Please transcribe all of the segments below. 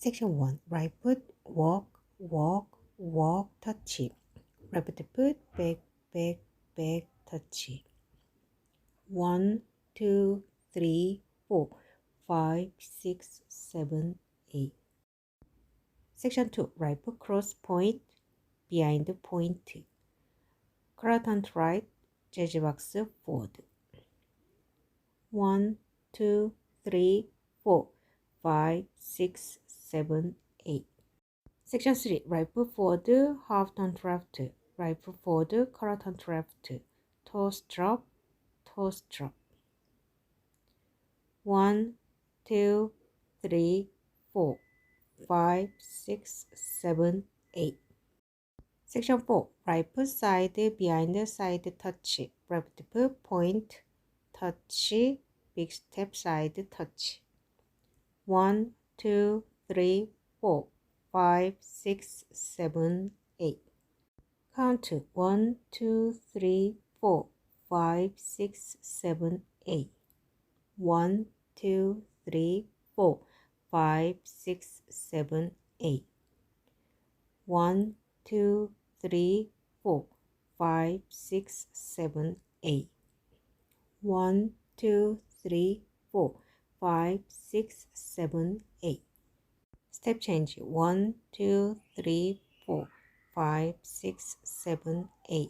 Section 1. Right foot, walk, walk, walk, touch. Right foot, back, back, back, touch. 1, 2, 3, 4, 5, 6, 7, 8. Section 2. Right foot, cross point, behind point. Crouton right, jazz box forward. 1, 2, 3, 4, 5, 6, 7, 8. Section 3. Right foot forward, half turn left. Right foot forward, crouton left. Toes drop, toes drop. 1, 2, 3, 4, 5, 6, 7, 8. Section 4. Right foot side, behind side touch. Left foot point, touch, big step side touch. 1, 2, 3, 4, 5, 6, 7, 8. Count 1, 2, 3, 4, 5, 6, 7, 8. 1, 2, 3, 4, 5, 6, 7, 8. 1, 2, 3, 4, 5, 6, 7, 8. 1, 2, 3, 4, 5, 6, 7, 8. Step change 1, 2, 3, 4, 5, 6, 7, 8.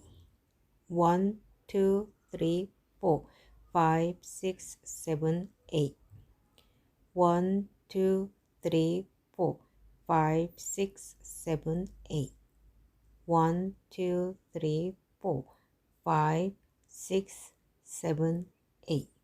1, 2, 3, 4, 5, 6, 7, 8. 1, 2, 3, 4, 5, 6, 7, 8. 1, 2, 3, 4, 5, 6, 7, 8.